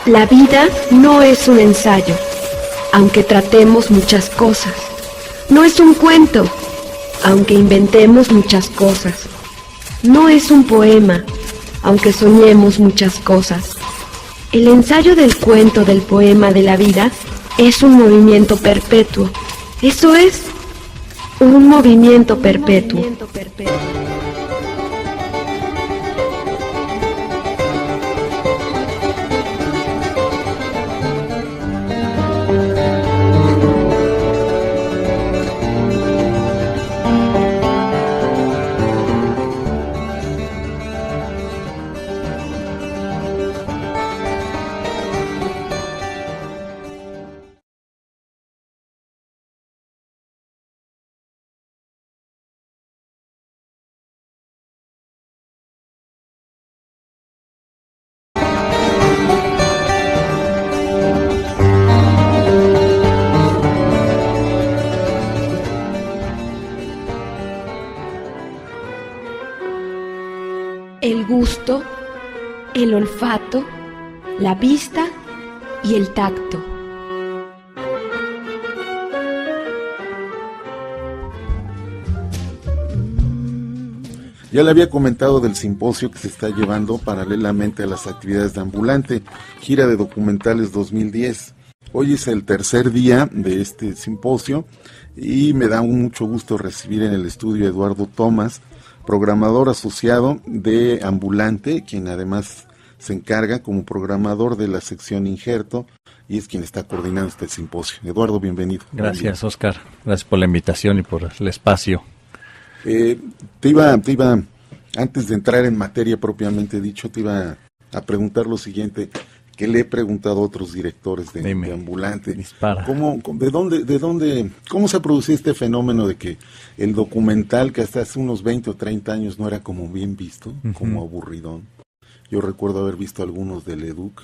La vida no es un ensayo, aunque tratemos muchas cosas. No es un cuento, aunque inventemos muchas cosas. No es un poema, aunque soñemos muchas cosas. El ensayo del cuento, del poema, de la vida, es un movimiento perpetuo. Eso es, un movimiento perpetuo. El gusto, el olfato, la vista y el tacto. Ya le había comentado del simposio que se está llevando paralelamente a las actividades de Ambulante, gira de documentales 2010. Hoy es el tercer día de este simposio y me da mucho gusto recibir en el estudio a Eduardo Tomás, programador asociado de Ambulante, quien además se encarga como programador de la sección Injerto y es quien está coordinando este simposio. Eduardo, bienvenido. Gracias, Oscar. Gracias por la invitación y por el espacio. Te iba, antes de entrar en materia propiamente dicho, te iba a preguntar lo siguiente, que le he preguntado a otros directores de Ambulante. Dispara. ¿Cómo se ha producido este fenómeno de que el documental, que hasta hace unos 20 o 30 años no era como bien visto, como aburridón? Yo recuerdo haber visto algunos del EDUC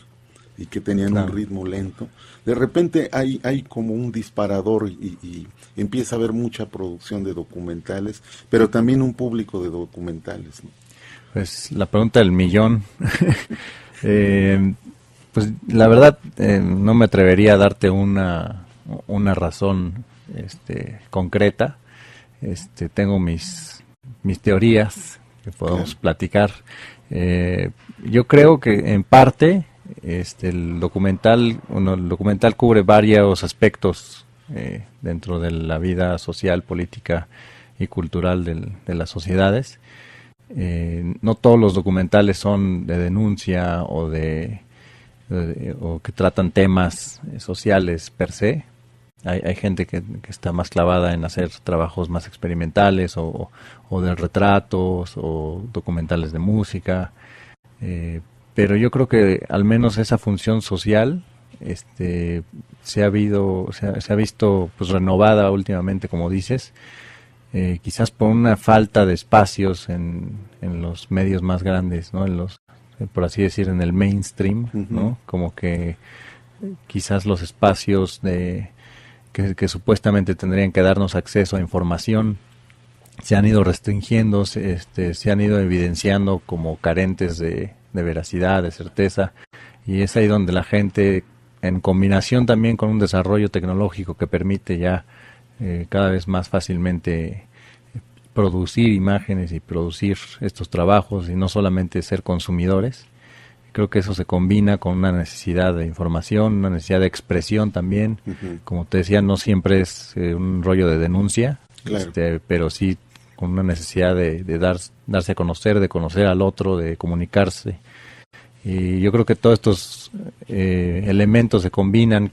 y que tenían un ritmo lento. De repente hay como un disparador y empieza a haber mucha producción de documentales, pero también un público de documentales, ¿no? Pues la pregunta del millón. Pues la verdad no me atrevería a darte una razón concreta. Tengo mis teorías que podemos platicar. Yo creo que en parte el documental cubre varios aspectos dentro de la vida social, política y cultural de las sociedades. No todos los documentales son de denuncia o que tratan temas sociales per se. Hay gente que está más clavada en hacer trabajos más experimentales o de retratos o documentales de música. Pero yo creo que al menos esa función social se ha visto pues renovada últimamente, como dices, quizás por una falta de espacios en los medios más grandes, ¿no? Por así decir, en el mainstream, ¿no? Como que quizás los espacios que supuestamente tendrían que darnos acceso a información se han ido restringiendo, se han ido evidenciando como carentes de veracidad, de certeza, y es ahí donde la gente, en combinación también con un desarrollo tecnológico que permite ya cada vez más fácilmente producir imágenes y producir estos trabajos y no solamente ser consumidores. Creo que eso se combina con una necesidad de información, una necesidad de expresión también. Como te decía, no siempre es un rollo de denuncia, claro, pero sí con una necesidad de darse a conocer, de conocer al otro, de comunicarse. Y yo creo que todos estos elementos se combinan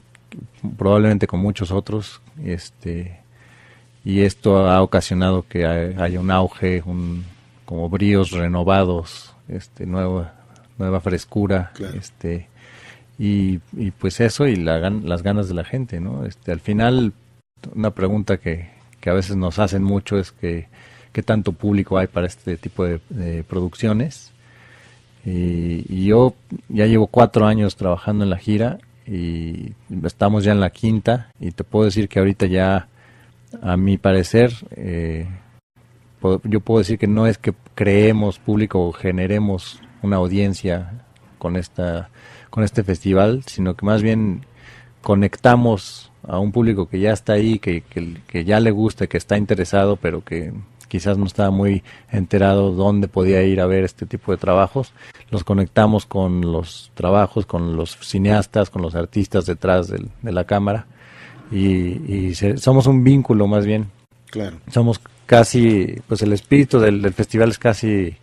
probablemente con muchos otros, y esto ha ocasionado que haya un auge, como bríos renovados, nueva frescura, claro, y pues eso y las ganas de la gente, ¿no? Al final, una pregunta que a veces nos hacen mucho es qué tanto público hay para este tipo de producciones. Y yo ya llevo 4 años trabajando en la gira y estamos ya en la 5ª, y te puedo decir que ahorita ya, a mi parecer, yo puedo decir que no es que creemos público o generemos una audiencia con con este festival, sino que más bien conectamos a un público que ya está ahí, que ya le gusta, que está interesado, pero que quizás no estaba muy enterado dónde podía ir a ver este tipo de trabajos. Los conectamos con los trabajos, con los cineastas, con los artistas detrás de la cámara, y somos un vínculo más bien. Claro. Somos casi, pues el espíritu del festival es casi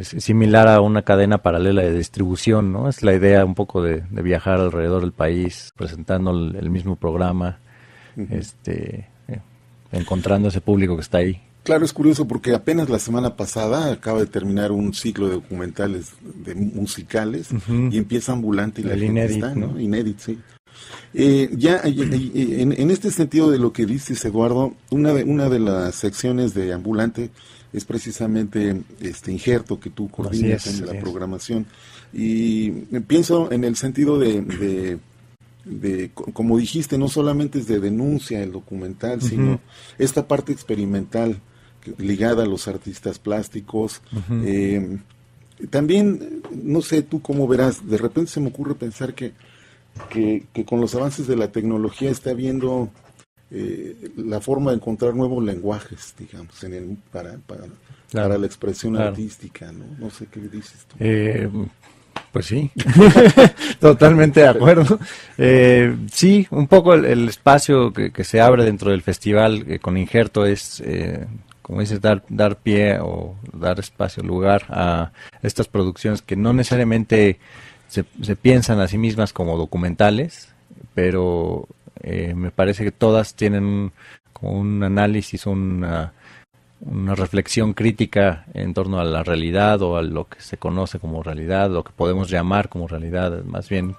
similar a una cadena paralela de distribución, ¿no? Es la idea un poco de viajar alrededor del país, presentando el mismo programa, encontrando ese público que está ahí. Claro, es curioso porque apenas la semana pasada acaba de terminar un ciclo de documentales musicales y empieza Ambulante y la gente Inédit, está, ¿no? Inédit, sí. En este sentido de lo que dices, Eduardo, una de las secciones de Ambulante es precisamente este Injerto que tú coordinas en la programación, y pienso en el sentido de como dijiste, no solamente es de denuncia el documental, sino esta parte experimental ligada a los artistas plásticos. También, no sé tú cómo verás, de repente se me ocurre pensar que con los avances de la tecnología está habiendo la forma de encontrar nuevos lenguajes, digamos, para la expresión artística, ¿no? No sé qué dices tú. Pues sí, totalmente de acuerdo. Sí, un poco el espacio que se abre dentro del festival con Injerto es, como dices, dar pie o dar espacio, lugar a estas producciones que no necesariamente se piensan a sí mismas como documentales, pero me parece que todas tienen como un análisis, una reflexión crítica en torno a la realidad o a lo que se conoce como realidad, lo que podemos llamar como realidad. Más bien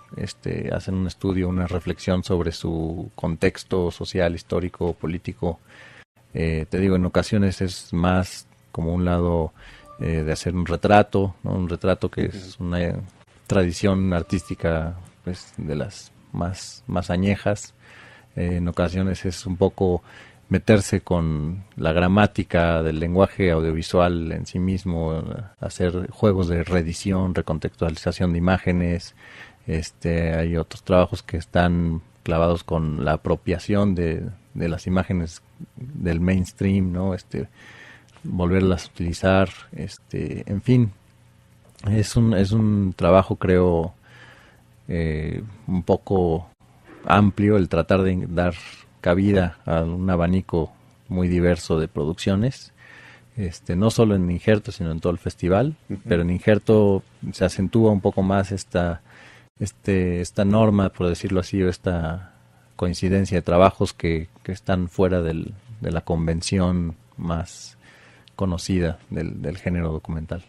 hacen un estudio, una reflexión sobre su contexto social, histórico, político. Te digo, en ocasiones es más como un lado de hacer un retrato, ¿no? Un retrato que es una tradición artística, pues, de las más añejas. En ocasiones es un poco meterse con la gramática del lenguaje audiovisual en sí mismo, hacer juegos de reedición, recontextualización de imágenes. Hay otros trabajos que están clavados con la apropiación de las imágenes del mainstream, ¿no? Volverlas a utilizar, en fin, es un trabajo, creo, un poco amplio el tratar de dar cabida a un abanico muy diverso de producciones, no solo en Injerto, sino en todo el festival. Pero en Injerto se acentúa un poco más esta norma, por decirlo así, o esta coincidencia de trabajos que están fuera de la convención más conocida del género documental.